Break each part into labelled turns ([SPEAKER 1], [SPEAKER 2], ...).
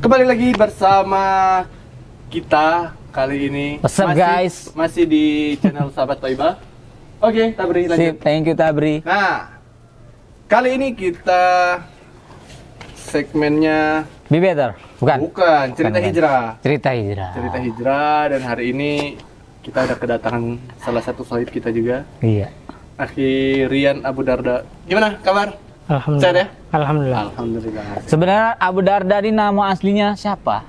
[SPEAKER 1] Kembali lagi bersama kita kali ini.
[SPEAKER 2] What's up, guys?
[SPEAKER 1] Masih di channel Sahabat Toibah. Oke, Tabri lanjut.
[SPEAKER 2] Sip, thank you Tabri.
[SPEAKER 1] Nah, kali ini kita segmennya
[SPEAKER 2] Be better, bukan?
[SPEAKER 1] bukan cerita
[SPEAKER 2] Bukan.
[SPEAKER 1] hijrah.
[SPEAKER 2] Cerita hijrah.
[SPEAKER 1] Cerita hijrah, dan hari ini kita ada kedatangan salah satu sohib kita juga,
[SPEAKER 2] Iya.
[SPEAKER 1] Akhi Rian Abu Darda. Gimana kabar? Sehat
[SPEAKER 3] Alhamdulillah.
[SPEAKER 1] ya?
[SPEAKER 3] Alhamdulillah.
[SPEAKER 1] Alhamdulillah.
[SPEAKER 2] Sebenarnya Abu Darda ini nama aslinya siapa?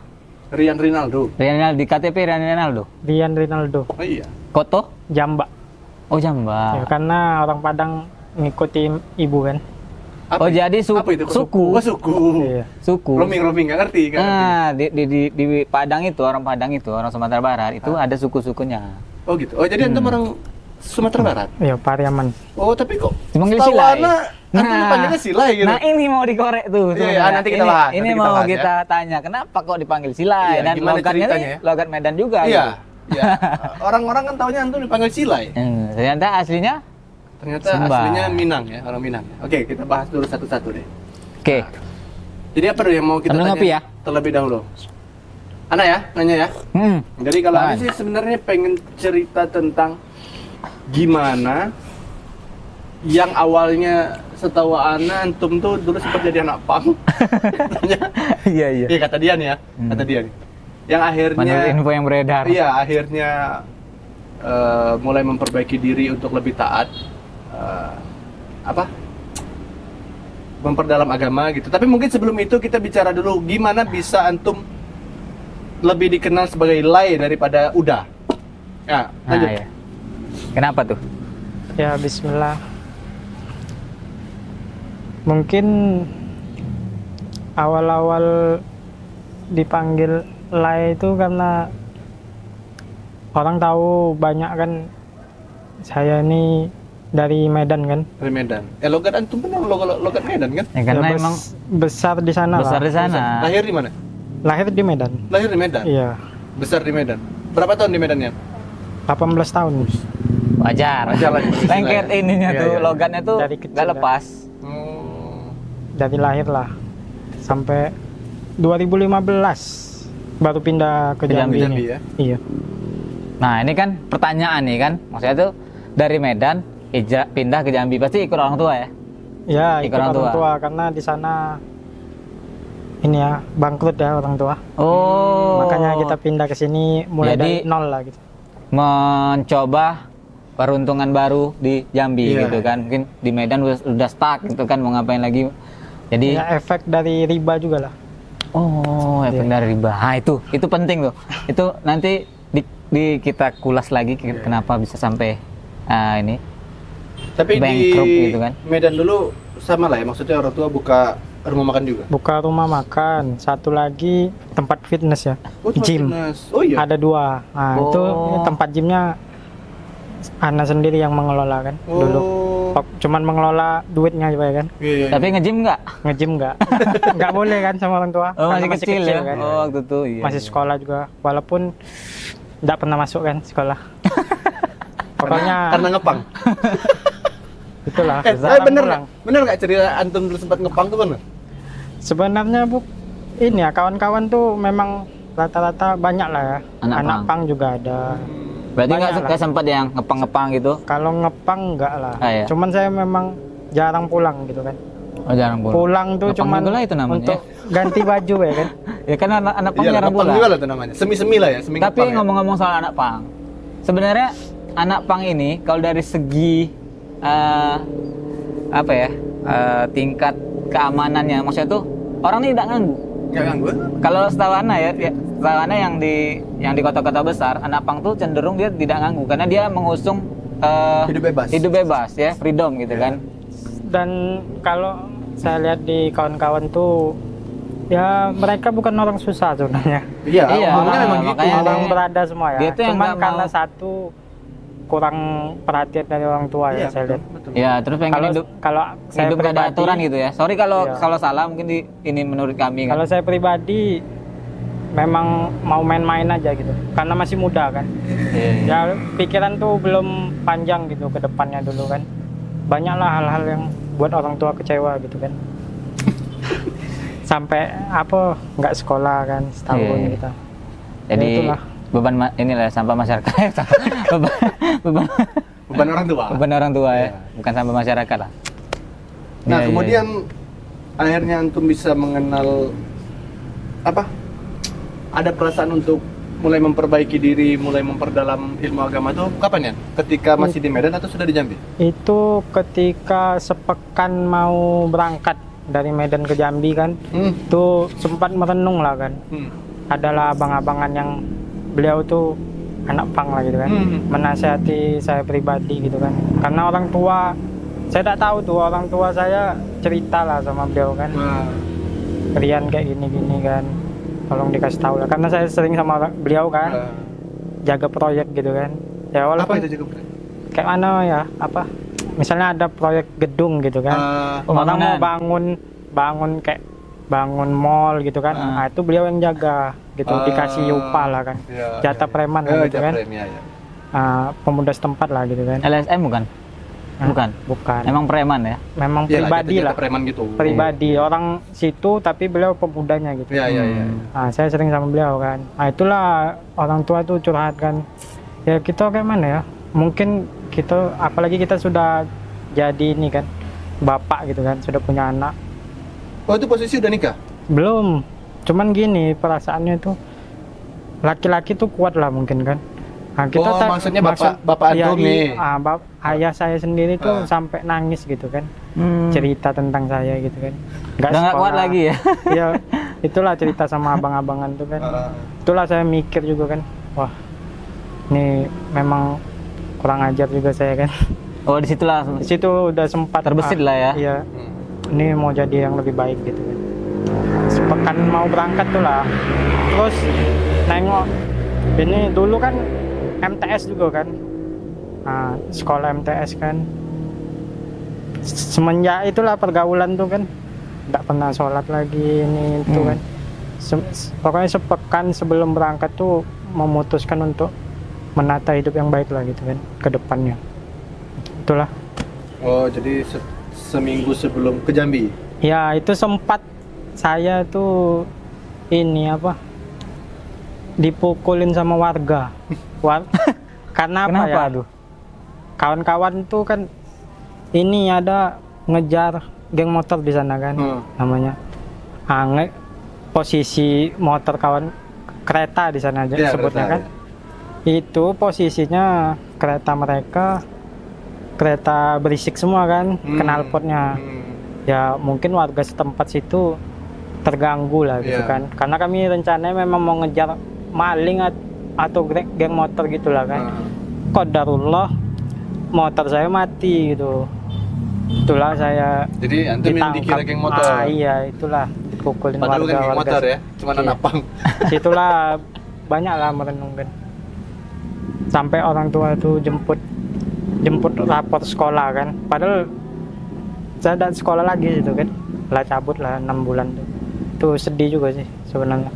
[SPEAKER 1] Rian Rinaldo.
[SPEAKER 2] Rian di KTP Rian Rinaldo.
[SPEAKER 3] Rian Rinaldo,
[SPEAKER 1] Oh iya.
[SPEAKER 2] Koto?
[SPEAKER 3] Jamba.
[SPEAKER 2] Oh Jamba.
[SPEAKER 3] Ya, karena orang Padang ngikuti ibu kan.
[SPEAKER 2] Oh jadi
[SPEAKER 1] Apa itu?
[SPEAKER 2] suku.
[SPEAKER 1] Oh, suku.
[SPEAKER 3] Iya.
[SPEAKER 2] Suku.
[SPEAKER 1] Roaming nggak ngerti kan?
[SPEAKER 2] Nah, di Padang itu, orang Padang itu, orang Sumatera Barat itu ada suku-sukunya.
[SPEAKER 1] Oh gitu. Oh jadi antum orang Sumatera Barat.
[SPEAKER 3] Iya, Pariaman.
[SPEAKER 1] Oh tapi kok
[SPEAKER 2] Dipanggil
[SPEAKER 1] setahu
[SPEAKER 2] Silai.
[SPEAKER 1] ana antum dipanggilnya Silai gitu.
[SPEAKER 2] Nah ini mau dikorek tuh.
[SPEAKER 1] Iya,
[SPEAKER 2] sebenarnya.
[SPEAKER 1] nanti kita
[SPEAKER 2] Ini-
[SPEAKER 1] bahas,
[SPEAKER 2] Ini
[SPEAKER 1] nanti kita
[SPEAKER 2] mau
[SPEAKER 1] bahas,
[SPEAKER 2] kita tanya, kenapa kok dipanggil Silai?
[SPEAKER 1] Iya,
[SPEAKER 2] Dan
[SPEAKER 1] gimana
[SPEAKER 2] logatnya
[SPEAKER 1] ceritanya
[SPEAKER 2] nih,
[SPEAKER 1] ya?
[SPEAKER 2] logat Medan juga.
[SPEAKER 1] Iya.
[SPEAKER 2] Gitu.
[SPEAKER 1] Iya. Orang-orang kan taunya antum dipanggil Silai.
[SPEAKER 2] Ternyata aslinya.
[SPEAKER 1] Ternyata
[SPEAKER 2] Sumba.
[SPEAKER 1] aslinya Minang ya, orang Minang. Oke, kita bahas dulu satu-satu deh.
[SPEAKER 2] Oke.
[SPEAKER 1] Jadi apa dulu yang mau kita
[SPEAKER 2] Sambil
[SPEAKER 1] tanya
[SPEAKER 2] ngopi ya?
[SPEAKER 1] terlebih dahulu? Ana ya, nanya ya. Jadi kalau
[SPEAKER 2] Apaan?
[SPEAKER 1] Ana sih sebenarnya pengen cerita tentang gimana yang awalnya setahu Ana antum tuh dulu sempat jadi anak pang. Katanya.
[SPEAKER 2] Iya iya.
[SPEAKER 1] Iya kata dia nih ya, kata dia nih. Yang akhirnya
[SPEAKER 2] Menurut info yang beredar.
[SPEAKER 1] iya akhirnya mulai memperbaiki diri untuk lebih taat, apa? Memperdalam agama gitu. Tapi mungkin sebelum itu kita bicara dulu gimana bisa antum lebih dikenal sebagai Lai daripada Uda. Nah, lanjut.
[SPEAKER 2] Nah, iya. Kenapa tuh?
[SPEAKER 3] Ya, bismillah. Mungkin awal-awal dipanggil Lai itu karena orang tahu banyak kan saya ini dari Medan kan.
[SPEAKER 1] Dari Medan. Logat antum benar logat Medan kan?
[SPEAKER 2] Ya, karena
[SPEAKER 3] Ya,
[SPEAKER 2] emang
[SPEAKER 3] besar di sana
[SPEAKER 2] besar
[SPEAKER 3] lah.
[SPEAKER 2] di sana.
[SPEAKER 1] Lahir di mana?
[SPEAKER 3] Lahir di Medan.
[SPEAKER 1] Lahir di Medan.
[SPEAKER 3] Iya,
[SPEAKER 1] Besar di Medan. Berapa tahun di Medannya?
[SPEAKER 3] 18 tahun.
[SPEAKER 2] Wajar.
[SPEAKER 1] Wajar lah.
[SPEAKER 2] Lengket ininya
[SPEAKER 1] Iya,
[SPEAKER 2] tuh,
[SPEAKER 1] iya.
[SPEAKER 2] logatnya tuh
[SPEAKER 3] Dari kecil
[SPEAKER 2] nggak
[SPEAKER 3] ya.
[SPEAKER 2] lepas.
[SPEAKER 3] Dari lahir lah sampai 2015 baru pindah ke
[SPEAKER 2] Ke Jambi.
[SPEAKER 3] Jambi, ini.
[SPEAKER 1] ya?
[SPEAKER 3] Iya.
[SPEAKER 2] Nah ini kan pertanyaan nih kan, maksudnya tuh dari Medan hijrah pindah ke Jambi pasti ikut orang tua ya?
[SPEAKER 3] Ya,
[SPEAKER 2] Ikut
[SPEAKER 3] ikut
[SPEAKER 2] orang
[SPEAKER 3] orang
[SPEAKER 2] tua.
[SPEAKER 3] tua karena di sana ini ya bangkrut ya orang tua.
[SPEAKER 2] Oh.
[SPEAKER 3] Makanya kita pindah ke sini mulai
[SPEAKER 2] Jadi-
[SPEAKER 3] dari nol lah gitu.
[SPEAKER 2] mencoba peruntungan baru di Jambi
[SPEAKER 1] Iya.
[SPEAKER 2] gitu kan, mungkin di Medan udah stuck gitu kan, mau ngapain lagi? Jadi
[SPEAKER 3] Ya, efek dari riba juga lah.
[SPEAKER 2] oh efek dari riba. Nah, itu penting tuh. Itu nanti kita kulas lagi kenapa bisa sampai ini
[SPEAKER 1] Tapi
[SPEAKER 2] bankrupt
[SPEAKER 1] di
[SPEAKER 2] gitu kan.
[SPEAKER 1] Medan dulu sama lah ya, maksudnya orang tua buka rumah makan juga.
[SPEAKER 3] Buka rumah makan, satu lagi tempat fitness ya,
[SPEAKER 1] Oh, tempat
[SPEAKER 3] gym.
[SPEAKER 1] fitness. Oh iya.
[SPEAKER 3] Ada dua. Nah,
[SPEAKER 2] Oh.
[SPEAKER 3] itu tempat gymnya Ana sendiri yang mengelola kan dulu. Cuman mengelola duitnya juga ya kan.
[SPEAKER 1] Iya, iya.
[SPEAKER 2] Tapi nge-gym nggak?
[SPEAKER 3] Nge-gym nggak boleh kan sama orang tua.
[SPEAKER 2] Oh
[SPEAKER 3] Karena
[SPEAKER 2] masih kecil ya?
[SPEAKER 3] kan.
[SPEAKER 2] Oh waktu itu iya.
[SPEAKER 3] Masih sekolah juga, walaupun nggak pernah masuk kan sekolah. Pokoknya
[SPEAKER 1] karena ngepang.
[SPEAKER 3] itulah.
[SPEAKER 1] Eh,
[SPEAKER 3] jarang
[SPEAKER 1] bener
[SPEAKER 3] pulang.
[SPEAKER 1] bener nggak cerita antum dulu sempat ngepang tuh bener?
[SPEAKER 3] Sebenarnya ini ya kawan-kawan tuh memang rata-rata banyak lah ya.
[SPEAKER 2] Anak
[SPEAKER 3] Anak
[SPEAKER 2] pang.
[SPEAKER 3] pang juga ada.
[SPEAKER 2] Berarti nggak
[SPEAKER 3] banyak lah.
[SPEAKER 2] sempat yang ngepang-ngepang gitu?
[SPEAKER 3] Kalau ngepang enggak lah.
[SPEAKER 2] Ah, iya.
[SPEAKER 3] Cuman saya memang jarang pulang gitu kan.
[SPEAKER 2] Oh jarang pulang.
[SPEAKER 3] Pulang tuh
[SPEAKER 2] Ngepang
[SPEAKER 3] cuman
[SPEAKER 2] juga lah itu namanya.
[SPEAKER 3] untuk ganti baju ya kan.
[SPEAKER 2] Ya kan anak pang
[SPEAKER 1] Iya,
[SPEAKER 2] jarang
[SPEAKER 1] ngepang
[SPEAKER 2] pulang.
[SPEAKER 1] juga lah tuh namanya. Semi-semi lah ya, semi
[SPEAKER 2] Tapi
[SPEAKER 1] ngepang ya.
[SPEAKER 2] ngomong-ngomong soal anak pang, sebenarnya anak pang ini kalau dari segi apa ya tingkat keamanannya, maksudnya tuh orang ini tidak ganggu.
[SPEAKER 1] Nggak ganggu?
[SPEAKER 2] Kalau setahu Ana ya setahu Ana yang di kota-kota besar, anak pang tuh cenderung dia tidak ganggu karena dia mengusung
[SPEAKER 1] Hidup bebas.
[SPEAKER 2] ya, freedom gitu kan.
[SPEAKER 3] Dan kalau saya lihat di kawan-kawan tuh ya mereka bukan orang susah sebenarnya.
[SPEAKER 1] Iya,
[SPEAKER 2] Iya,
[SPEAKER 1] ngomongnya memang gitu.
[SPEAKER 2] makanya
[SPEAKER 3] Orang
[SPEAKER 2] dia-
[SPEAKER 3] berada semua ya.
[SPEAKER 2] dia tuh yang
[SPEAKER 3] Cuman
[SPEAKER 2] nggak
[SPEAKER 3] karena
[SPEAKER 2] mau-
[SPEAKER 3] satu kurang perhatian dari orang tua
[SPEAKER 1] Iya,
[SPEAKER 3] ya saya lihat.
[SPEAKER 1] betul.
[SPEAKER 2] Ya, terus pengen
[SPEAKER 3] Kalau
[SPEAKER 2] hidup
[SPEAKER 3] kalau saya
[SPEAKER 2] hidup gak ada
[SPEAKER 3] pribadi,
[SPEAKER 2] aturan gitu ya. Sorry kalau
[SPEAKER 3] Iya.
[SPEAKER 2] salah mungkin ini menurut kami kan.
[SPEAKER 3] kalau saya pribadi memang mau main-main aja gitu. Karena masih muda kan.
[SPEAKER 2] Iya, iya.
[SPEAKER 3] Ya pikiran tuh belum panjang gitu ke depannya dulu kan. Banyaklah hal-hal yang buat orang tua kecewa gitu kan. sampai apa nggak sekolah kan setahun
[SPEAKER 2] Iya.
[SPEAKER 3] gitu.
[SPEAKER 2] Jadi
[SPEAKER 3] Ya itulah.
[SPEAKER 2] beban inilah sampah masyarakat. beban, beban,
[SPEAKER 1] Beban orang tua.
[SPEAKER 2] beban orang tua ya,
[SPEAKER 1] Iya.
[SPEAKER 2] bukan sampah masyarakat lah.
[SPEAKER 1] Nah,
[SPEAKER 2] Iya,
[SPEAKER 1] kemudian akhirnya antum bisa mengenal apa? Ada perasaan untuk mulai memperbaiki diri, mulai memperdalam ilmu agama tuh kapan ya? Ketika masih di Medan atau sudah di Jambi?
[SPEAKER 3] Itu ketika sepekan mau berangkat dari Medan ke Jambi kan, tuh sempat merenung lah kan. Adalah abang-abangan yang beliau tuh anak pang lah gitu kan, menasihati saya pribadi gitu kan. Karena orang tua, saya tak tahu tuh orang tua saya cerita lah sama beliau kan,
[SPEAKER 1] Wah.
[SPEAKER 3] Rian kayak gini-gini kan, tolong dikasih tahu lah. Karena saya sering sama beliau kan, jaga proyek gitu kan. Ya
[SPEAKER 1] Apa
[SPEAKER 3] walaupun
[SPEAKER 1] itu juga?
[SPEAKER 3] kayak mana ya, apa? Misalnya ada proyek gedung gitu kan, orang mau bangun kayak bangun mall gitu kan, nah itu beliau yang jaga gitu, dikasih upah lah kan, jatah preman lah gitu kan, pemuda setempat lah gitu kan.
[SPEAKER 2] LSM bukan? Bukan.
[SPEAKER 3] Bukan.
[SPEAKER 2] Emang preman ya?
[SPEAKER 3] Memang
[SPEAKER 1] Ya,
[SPEAKER 3] pribadi
[SPEAKER 1] jatah
[SPEAKER 3] lah.
[SPEAKER 1] preman gitu.
[SPEAKER 3] Pribadi orang situ tapi beliau pemudanya gitu.
[SPEAKER 1] Iya, iya, iya.
[SPEAKER 3] Nah, saya sering sama beliau kan. Nah, itulah orang tua tuh curhat kan. Ya kita kayak mana ya? Mungkin kita, apalagi kita sudah jadi ini kan, bapak gitu kan, sudah punya anak.
[SPEAKER 1] Oh, itu posisi udah nikah?
[SPEAKER 3] Belum. Cuman gini perasaannya tuh, laki-laki tuh kuat lah mungkin kan. Nah,
[SPEAKER 1] Maksudnya bapak
[SPEAKER 3] iya,
[SPEAKER 1] antum nih.
[SPEAKER 3] ayah saya sendiri tuh sampai nangis gitu kan, cerita tentang saya gitu kan.
[SPEAKER 2] Nggak kuat lagi ya?
[SPEAKER 3] Iya, itulah cerita sama abang-abangan tuh kan. Itulah saya mikir juga kan, wah ini memang kurang ajar juga saya kan.
[SPEAKER 2] Oh, disitulah
[SPEAKER 3] Di situ udah sempat
[SPEAKER 2] terbesit lah ya.
[SPEAKER 3] Iya, ini mau jadi yang lebih baik gitu kan. Sepekan mau berangkat tuh lah, terus nengok ini dulu kan MTS juga kan, nah, sekolah MTS kan. Semenjak itulah pergaulan tuh kan, nggak pernah sholat lagi ini itu kan. Pokoknya sepekan sebelum berangkat tuh memutuskan untuk menata hidup yang baik lah gitu kan ke depannya. Itulah.
[SPEAKER 1] Oh, jadi seminggu sebelum ke Jambi?
[SPEAKER 3] Ya itu sempat saya tuh ini apa, dipukulin sama warga. Karena apa?
[SPEAKER 2] Kenapa
[SPEAKER 3] ya?
[SPEAKER 2] tuh?
[SPEAKER 3] Kawan-kawan tuh kan ini ada ngejar geng motor di sana kan, namanya. Posisi motor kawan kereta di sana aja sebutnya kan. Itu posisinya kereta mereka, kereta berisik semua kan, knalpotnya. Ya mungkin warga setempat situ terganggu lah gitu kan. Karena kami rencananya memang mau ngejar maling atau geng motor gitulah kan. Qadarullah motor saya mati gitu. Itulah saya.
[SPEAKER 1] Jadi antum yang dikira geng motor.
[SPEAKER 3] Iya, itulah dipukulin
[SPEAKER 1] Padahal
[SPEAKER 3] warga.
[SPEAKER 1] geng motor ya, cuma anak pang.
[SPEAKER 3] Situlah banyak lah merenung kan. Sampai orang tua tuh jemput rapor sekolah kan. Padahal saya dan sekolah lagi gitu kan. Lah cabut lah 6 bulan tuh. Tuh sedih juga sih sebenarnya.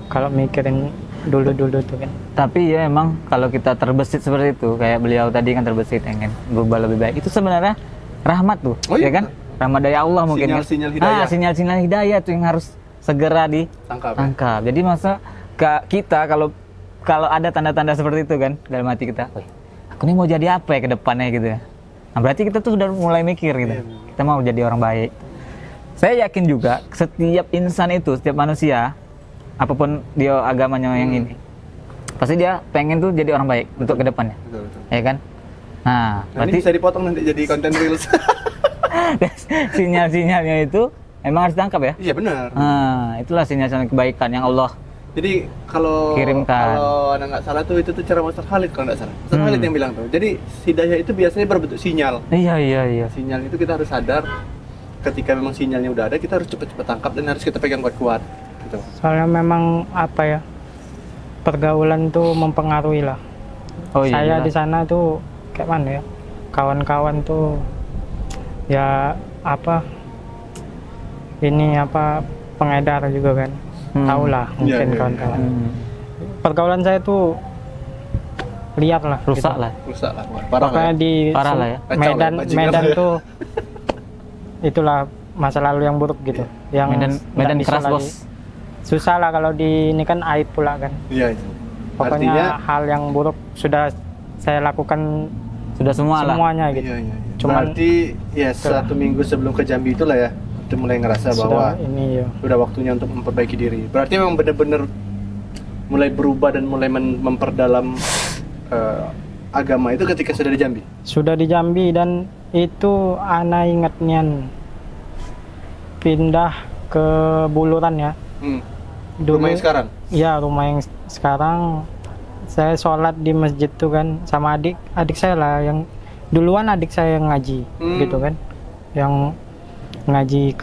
[SPEAKER 3] Kalau mikirin dulu-dulu tuh kan.
[SPEAKER 2] Tapi ya emang kalau kita terbesit seperti itu, kayak beliau tadi kan terbesit ingin berubah lebih baik, itu sebenarnya rahmat tuh, ya kan? Rahmat dari Allah mungkin.
[SPEAKER 1] Sinyal-sinyal hidayah.
[SPEAKER 2] Sinyal-sinyal hidayah tuh yang harus segera ditangkap. Jadi masa kita kalau ada tanda-tanda seperti itu kan dalam hati kita, aku ini mau jadi apa ya ke depannya gitu ya. Nah, berarti kita tuh sudah mulai mikir gitu. Kita mau jadi orang baik. Saya yakin juga setiap insan itu, setiap manusia, apapun dia agamanya yang ini, pasti dia pengen tuh jadi orang baik untuk kedepannya, ya kan? Nah, berarti
[SPEAKER 1] ini bisa dipotong nanti jadi konten reels.
[SPEAKER 2] sinyal-sinyalnya itu emang harus ditangkap ya?
[SPEAKER 1] Iya benar.
[SPEAKER 2] Nah, itulah sinyal-sinyal kebaikan yang Allah
[SPEAKER 1] Jadi kalau
[SPEAKER 2] kirimkan.
[SPEAKER 1] Kalau anda nggak salah tuh itu tuh cara Ustaz Khalid kalau nggak salah. Ustaz Khalid yang bilang tuh. Jadi hidayah itu biasanya berbentuk sinyal.
[SPEAKER 2] Iya.
[SPEAKER 1] Sinyal itu kita harus sadar ketika memang sinyalnya udah ada, kita harus cepat-cepat tangkap dan harus kita pegang kuat-kuat. Gitu.
[SPEAKER 3] Soalnya memang apa ya, pergaulan tuh mempengaruhi lah.
[SPEAKER 2] Oh iya.
[SPEAKER 3] Saya di sana tuh kayak mana ya, kawan-kawan tuh ya apa, ini apa, pengedar juga kan. Tahu lah mungkin kawan-kawan. Pergaulan saya tuh liar lah,
[SPEAKER 2] rusak
[SPEAKER 3] gitu.
[SPEAKER 2] lah.
[SPEAKER 1] Rusak lah. Parah
[SPEAKER 3] Makanya
[SPEAKER 1] lah.
[SPEAKER 3] di
[SPEAKER 2] Parah lah ya.
[SPEAKER 3] Medan
[SPEAKER 1] Kacau lah,
[SPEAKER 3] tuh itulah masa lalu yang buruk gitu. Yang
[SPEAKER 2] Medan
[SPEAKER 3] nggak bisa
[SPEAKER 2] keras
[SPEAKER 3] lagi.
[SPEAKER 2] bos.
[SPEAKER 3] Susah lah kalau di ini kan aib pula kan.
[SPEAKER 1] Iya.
[SPEAKER 3] Pokoknya
[SPEAKER 1] Artinya
[SPEAKER 3] hal yang buruk sudah saya lakukan
[SPEAKER 2] Sudah semua lah.
[SPEAKER 3] semuanya gitu.
[SPEAKER 1] iya.
[SPEAKER 3] Cuman
[SPEAKER 1] Berarti ya 1 minggu sebelum ke Jambi itulah ya, itu mulai ngerasa bahwa
[SPEAKER 3] sudah ini ya.
[SPEAKER 1] udah waktunya untuk memperbaiki diri. Berarti memang benar-benar mulai berubah dan mulai memperdalam agama itu ketika sudah di Jambi.
[SPEAKER 3] Sudah di Jambi dan itu ana ingat nian pindah ke Buluran ya.
[SPEAKER 1] Rumah yang sekarang.
[SPEAKER 3] Ya rumah yang sekarang saya sholat di masjid tuh kan sama adik saya lah yang duluan adik saya yang ngaji gitu kan, yang ngaji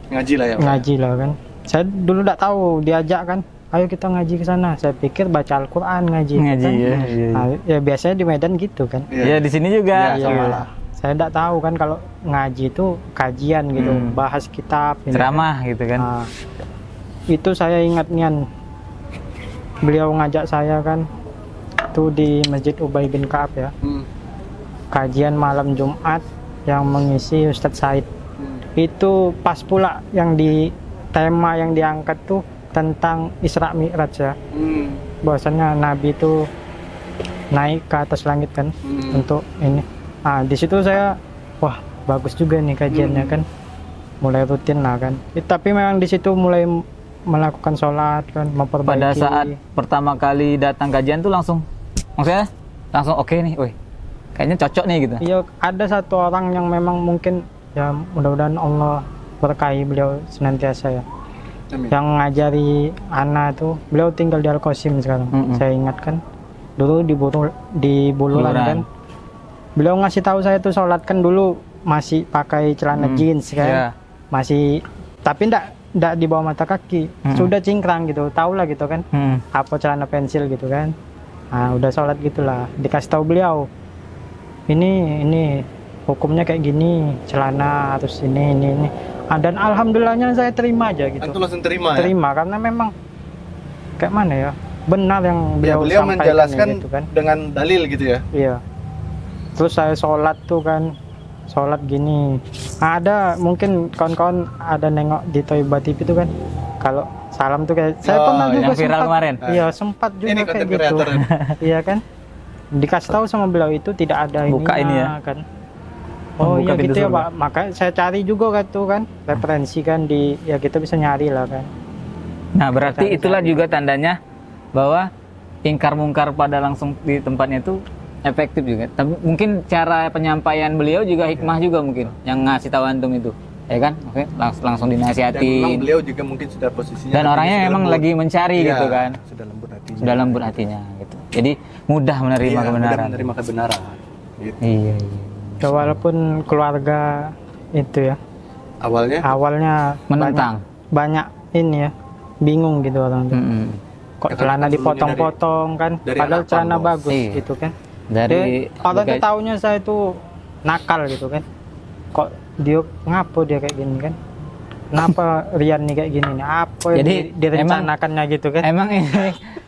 [SPEAKER 1] Ngaji lah ya. Pak?
[SPEAKER 3] ngaji lah kan. Saya dulu tidak tahu diajak kan, ayo kita ngaji ke sana. Saya pikir baca Al-Quran ngaji.
[SPEAKER 2] Ngaji
[SPEAKER 3] kan.
[SPEAKER 2] ya.
[SPEAKER 3] Nah, ya biasanya di Medan gitu kan.
[SPEAKER 2] Iya di sini juga.
[SPEAKER 1] Iya, sama
[SPEAKER 3] Iya.
[SPEAKER 1] lah.
[SPEAKER 3] Saya tidak tahu kan kalau ngaji itu kajian gitu, bahas kitab. ini kan.
[SPEAKER 2] Ceramah gitu kan.
[SPEAKER 3] Nah, itu saya ingat nian. Beliau ngajak saya kan, itu di Masjid Ubay bin Ka'ab ya. Kajian malam Jumat yang mengisi Ustadz Said. Itu pas pula yang di tema yang diangkat tuh tentang Isra Mi'raj ya. Bahwasanya Nabi itu naik ke atas langit kan untuk ini. Nah, di situ saya wah, bagus juga nih kajiannya kan. Mulai rutin lah kan. Tapi memang di situ mulai melakukan sholat kan, memperbaiki.
[SPEAKER 2] Pada saat pertama kali datang kajian tuh maksudnya langsung oke nih, woi. Kayaknya cocok nih gitu.
[SPEAKER 3] Iya, ada satu orang yang memang mungkin ya mudah-mudahan Allah berkahi beliau senantiasa ya.
[SPEAKER 1] Amin.
[SPEAKER 3] Yang ngajari Ana tuh, beliau tinggal di Al-Qasim sekarang. Saya ingat kan, dulu di Buluran kan. Beliau ngasih tahu saya tuh sholat kan dulu masih pakai celana jeans kan.
[SPEAKER 2] Iya.
[SPEAKER 3] Masih, tapi ndak di bawah mata kaki. Sudah cingkrang gitu, tau lah gitu kan. Apa celana pensil gitu kan. Nah, udah sholat gitulah. Dikasih tahu beliau, ini hukumnya kayak gini, celana harus ini. Dan alhamdulillahnya saya terima aja gitu.
[SPEAKER 1] Antum langsung terima ya?
[SPEAKER 3] Terima karena memang kayak mana ya, benar yang
[SPEAKER 1] Ya,
[SPEAKER 3] beliau
[SPEAKER 1] beliau
[SPEAKER 3] sampaikan
[SPEAKER 1] menjelaskan
[SPEAKER 3] gitu kan.
[SPEAKER 1] dengan dalil gitu ya.
[SPEAKER 3] Iya. Terus saya sholat tuh kan, sholat gini. Nah, ada mungkin kawan-kawan ada nengok di Toiba TV itu kan, kalau salam tuh kayak saya pernah juga
[SPEAKER 2] yang viral
[SPEAKER 3] sempat,
[SPEAKER 2] kemarin.
[SPEAKER 3] Iya sempat juga
[SPEAKER 1] Ini
[SPEAKER 3] kayak
[SPEAKER 1] content
[SPEAKER 3] gitu.
[SPEAKER 1] creator.
[SPEAKER 3] Iya kan, dikasih tahu sama beliau itu tidak ada
[SPEAKER 2] Buka ini ya.
[SPEAKER 3] kan. Oh
[SPEAKER 2] Buka
[SPEAKER 3] iya
[SPEAKER 2] pintu
[SPEAKER 3] gitu ya
[SPEAKER 2] surga.
[SPEAKER 3] Pak, makanya saya cari juga gitu kan, referensi kan di, ya kita bisa nyari lah kan.
[SPEAKER 2] Nah berarti itulah juga tandanya bahwa ingkar mungkar pada langsung di tempatnya itu efektif juga. Tapi mungkin cara penyampaian beliau juga hikmah juga mungkin yang ngasih tahu antum itu, ya kan? Oke, langsung
[SPEAKER 1] Dan memang
[SPEAKER 2] dinasihatin.
[SPEAKER 1] beliau juga mungkin sudah posisinya.
[SPEAKER 2] Dan orangnya
[SPEAKER 1] sudah
[SPEAKER 2] memang
[SPEAKER 1] lembut.
[SPEAKER 2] lagi mencari
[SPEAKER 1] Iya,
[SPEAKER 2] gitu kan.
[SPEAKER 1] Sudah lembut hatinya.
[SPEAKER 2] Sudah lembut hatinya gitu. Jadi mudah menerima
[SPEAKER 1] Iya,
[SPEAKER 2] kebenaran.
[SPEAKER 1] mudah menerima kebenaran. Gitu.
[SPEAKER 2] Iya.
[SPEAKER 3] Ya, walaupun keluarga itu ya awalnya
[SPEAKER 2] Menentang.
[SPEAKER 3] banyak ini ya, bingung gitu orang tuh. Kok
[SPEAKER 1] Ya,
[SPEAKER 3] celana
[SPEAKER 1] kan
[SPEAKER 3] dipotong-potong kan,
[SPEAKER 1] dari
[SPEAKER 3] padahal
[SPEAKER 1] anak
[SPEAKER 3] celana
[SPEAKER 1] pang,
[SPEAKER 3] bagus
[SPEAKER 2] Iya.
[SPEAKER 3] gitu kan.
[SPEAKER 2] Dari
[SPEAKER 3] Orang tuh taunya saya tuh nakal gitu kan. Kok dia ngapo dia kayak gini kan? Kenapa Rian nih kayak gini nih? Apa yang
[SPEAKER 2] Jadi,
[SPEAKER 3] direncanakannya gitu kan?
[SPEAKER 2] emang ini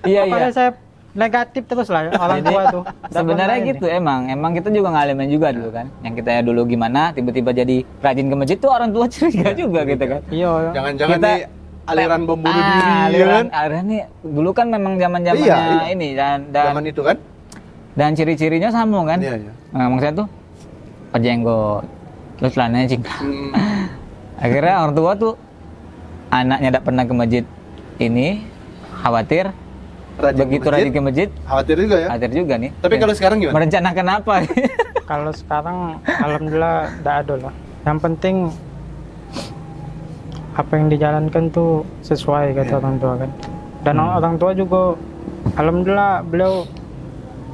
[SPEAKER 2] iya
[SPEAKER 3] Padahal
[SPEAKER 2] iya.
[SPEAKER 3] saya negatif terus lah orang tua tuh.
[SPEAKER 2] Sebenarnya gitu emang kita juga ngalamin juga dulu kan. Yang kita dulu gimana tiba-tiba jadi rajin ke masjid tuh orang tua curiga juga gitu kan.
[SPEAKER 3] Iya.
[SPEAKER 1] Jangan-jangan
[SPEAKER 2] Kita-
[SPEAKER 1] nih aliran bom bunuh diri
[SPEAKER 2] aliran,
[SPEAKER 1] kan?
[SPEAKER 2] aliran nih dulu kan memang zaman-zamannya
[SPEAKER 1] Iya.
[SPEAKER 2] ini dan
[SPEAKER 1] Zaman itu kan?
[SPEAKER 2] dan ciri-cirinya sama kan.
[SPEAKER 1] Iya, iya.
[SPEAKER 2] Nah, maksudnya tuh jenggot terus celananya cingkrang. Akhirnya orang tua tuh anaknya tidak pernah ke masjid ini khawatir begitu rajin ke masjid
[SPEAKER 1] Khawatir juga ya.
[SPEAKER 2] khawatir juga nih.
[SPEAKER 1] Tapi kalau sekarang gimana?
[SPEAKER 2] merencanakan apa?
[SPEAKER 3] Kalau sekarang alhamdulillah tidak ada lah. Yang penting apa yang dijalankan tuh sesuai kata orang tua kan. Dan orang tua juga alhamdulillah beliau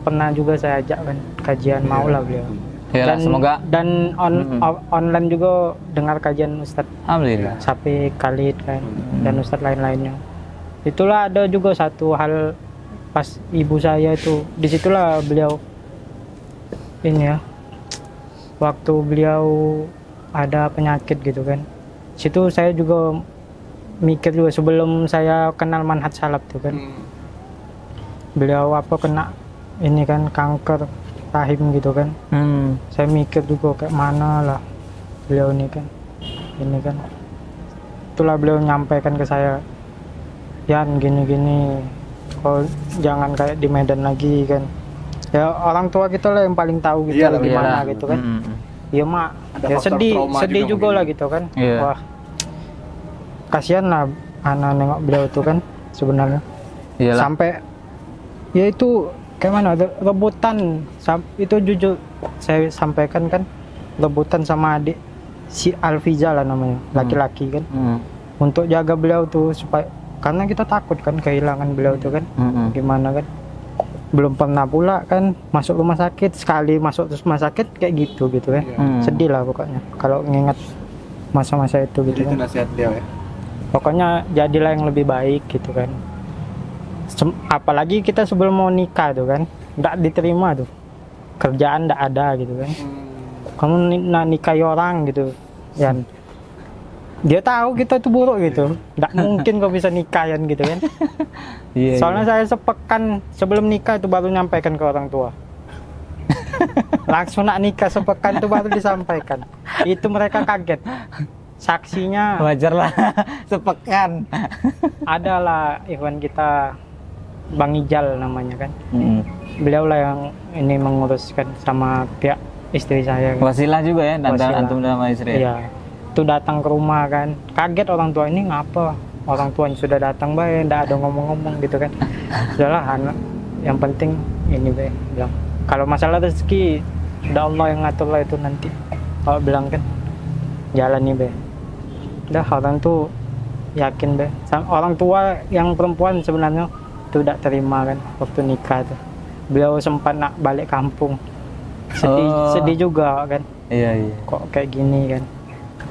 [SPEAKER 3] pernah juga saya ajak kan kajian, mau lah beliau.
[SPEAKER 2] Ya semoga
[SPEAKER 3] dan online juga dengar kajian Ustadz
[SPEAKER 2] alhamdulillah.
[SPEAKER 3] Sapi Khalid kan dan Ustadz lain-lainnya. Itulah ada juga satu hal pas ibu saya itu, disitulah beliau ini ya, waktu beliau ada penyakit gitu kan, situ saya juga mikir juga sebelum saya kenal manhaj salaf tuh kan, beliau apa kena ini kan kanker rahim gitu kan. Saya mikir juga kayak mana lah beliau ini kan, ini kan. Itulah beliau menyampaikan ke saya, Yan gini-gini, kau jangan kayak di Medan lagi kan. Ya orang tua kita lah yang paling tahu gitu
[SPEAKER 1] Iyalah,
[SPEAKER 3] gimana
[SPEAKER 2] iyalah.
[SPEAKER 3] gitu kan. Iya mak,
[SPEAKER 1] Ada
[SPEAKER 3] ya
[SPEAKER 1] faktor
[SPEAKER 3] sedih
[SPEAKER 1] trauma
[SPEAKER 3] sedih
[SPEAKER 1] juga
[SPEAKER 3] juga
[SPEAKER 1] mungkin.
[SPEAKER 3] lah gitu kan.
[SPEAKER 2] Iya.
[SPEAKER 3] Wah, kasihan lah anak nengok beliau tuh kan sebenarnya.
[SPEAKER 2] Iyalah.
[SPEAKER 3] Sampai ya itu kayak mana rebutan itu jujur saya sampaikan kan, rebutan sama adik si Alfiza lah namanya, laki-laki kan, untuk jaga beliau tuh supaya, karena kita takut kan kehilangan beliau tuh kan. Gimana kan, belum pernah pula kan masuk rumah sakit, sekali masuk rumah sakit kayak gitu kan. Sedih lah pokoknya kalau nginget masa-masa itu gitu
[SPEAKER 1] Jadi itu
[SPEAKER 3] kan.
[SPEAKER 1] nasihat dia ya.
[SPEAKER 3] Pokoknya jadilah yang lebih baik gitu kan. Apalagi kita sebelum mau nikah tuh kan, nggak diterima tuh, kerjaan nggak ada gitu kan. Kamu nikahi orang gitu, Yan. Dia tahu kita itu buruk gitu, nggak mungkin kau bisa nikahan gitu kan.
[SPEAKER 2] Iya,
[SPEAKER 3] Soalnya saya sepekan sebelum nikah itu baru nyampaikan ke orang tua. Langsung nak nikah sepekan itu baru disampaikan. Itu mereka kaget. Saksinya
[SPEAKER 2] wajar lah. Sepekan.
[SPEAKER 3] adalah Ikhwan kita, Bang Ijal namanya kan. Beliau lah yang ini menguruskan sama pihak istri saya.
[SPEAKER 2] Wasilah juga ya antara
[SPEAKER 3] Wasilah.
[SPEAKER 2] antum sama istri.
[SPEAKER 3] Iya. Itu datang ke rumah kan. Kaget orang tua, ini ngapa? Orang tuanya sudah datang baik, enggak ada ngomong-ngomong gitu kan. Sudahlah anak, yang penting ini be bilang. Kalau masalah rezeki, sudah Allah yang ngatur lah itu nanti. Kalau bilang kan, jalani be. Udah orang tuh yakin be. Orang tua yang perempuan sebenarnya itu tidak terima kan waktu nikah tuh. Beliau sempat nak balik kampung. Sedih juga kan.
[SPEAKER 2] Iya.
[SPEAKER 3] Kok kayak gini kan.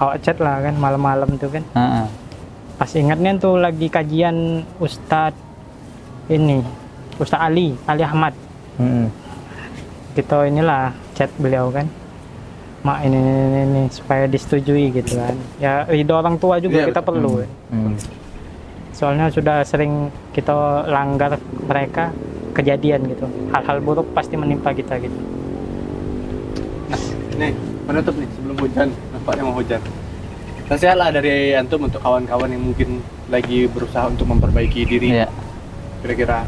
[SPEAKER 3] Awak chat lah kan malam-malam tuh kan. Pas ingatnya tuh lagi kajian Ustadz Ali Ahmad. Kita inilah chat beliau kan. Mak ini supaya disetujui gitu kan. Ya ridho orang tua juga kita perlu. Soalnya sudah sering kita langgar mereka, kejadian gitu. Hal-hal buruk pasti menimpa kita gitu.
[SPEAKER 1] Nah, nih penutup nih sebelum hujan, nampaknya mau hujan. Nasihat lah dari antum untuk kawan-kawan yang mungkin lagi berusaha untuk memperbaiki diri.
[SPEAKER 2] Iya.
[SPEAKER 1] Kira-kira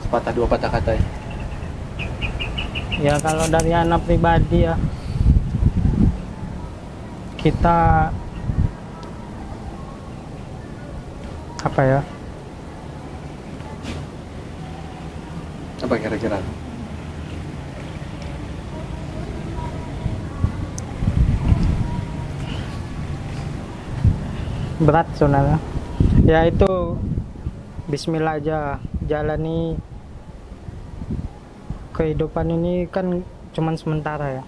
[SPEAKER 1] sepatah dua patah kata ya.
[SPEAKER 3] Ya kalau dari anak pribadi ya, kita apa ya,
[SPEAKER 1] Apa kira-kira?
[SPEAKER 3] berat sebenarnya ya, itu bismillah aja, jalani kehidupan ini kan cuman sementara ya.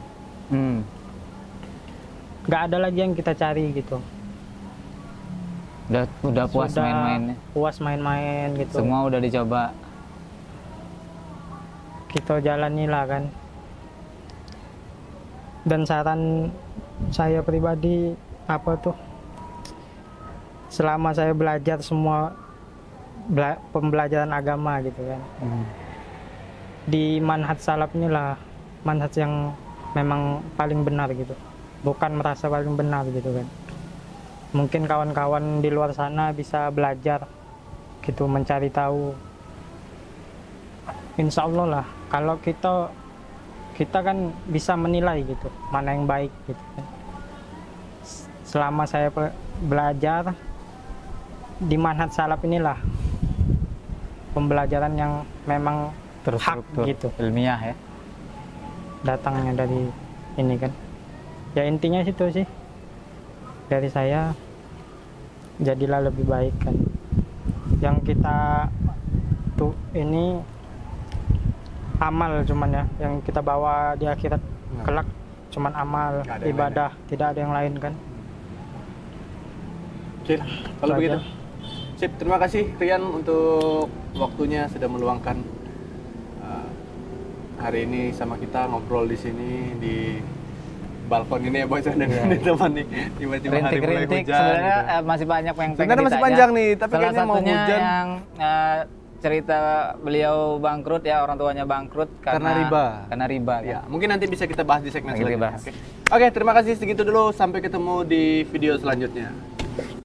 [SPEAKER 3] Nggak ada lagi yang kita cari gitu.
[SPEAKER 2] Udah puas
[SPEAKER 3] Sudah
[SPEAKER 2] main-mainnya.
[SPEAKER 3] puas main-main gitu.
[SPEAKER 2] Semua udah dicoba.
[SPEAKER 3] Kita jalanilah kan. Dan saran saya pribadi apa tuh, selama saya belajar semua pembelajaran agama gitu kan, di manhaj salaf inilah manhaj yang memang paling benar gitu, bukan merasa paling benar gitu kan. Mungkin kawan-kawan di luar sana bisa belajar gitu, mencari tahu. Insya Allah lah, kalau kita kan bisa menilai gitu mana yang baik gitu kan. Selama saya belajar di manhaj salaf inilah pembelajaran yang memang
[SPEAKER 2] Terstruktur,
[SPEAKER 3] hak gitu,
[SPEAKER 2] ilmiah ya.
[SPEAKER 3] datangnya dari ini kan. Ya intinya situ sih dari saya, jadilah lebih baik kan. Yang kita tuh ini amal cuman ya, yang kita bawa di akhirat kelak cuman amal,
[SPEAKER 1] Nggak ada yang
[SPEAKER 3] ibadah, tidak ada yang lain kan.
[SPEAKER 1] Oke lah, kalau
[SPEAKER 3] Itu
[SPEAKER 1] begitu.
[SPEAKER 3] aja.
[SPEAKER 1] Sip, terima kasih Rian untuk waktunya sudah meluangkan hari ini sama kita ngobrol di sini di balkon ini ya boy, saya dengan ditemani tiba-tiba hari mulai
[SPEAKER 2] Rintik-rintik
[SPEAKER 1] hujan.
[SPEAKER 2] sebenarnya
[SPEAKER 1] gitu.
[SPEAKER 2] masih banyak yang pengen
[SPEAKER 1] Sebenarnya masih
[SPEAKER 2] ditanya.
[SPEAKER 1] panjang nih, tapi
[SPEAKER 2] Salah
[SPEAKER 1] kayaknya mau
[SPEAKER 2] satunya
[SPEAKER 1] hujan.
[SPEAKER 2] yang cerita beliau bangkrut ya, orang tuanya bangkrut
[SPEAKER 1] Karena riba.
[SPEAKER 2] Karena riba. Kan?
[SPEAKER 1] Ya, mungkin nanti bisa kita bahas di segmen
[SPEAKER 2] Nanti kita
[SPEAKER 1] selanjutnya.
[SPEAKER 2] bahas.
[SPEAKER 1] Oke, terima kasih segitu dulu. Sampai ketemu di video selanjutnya.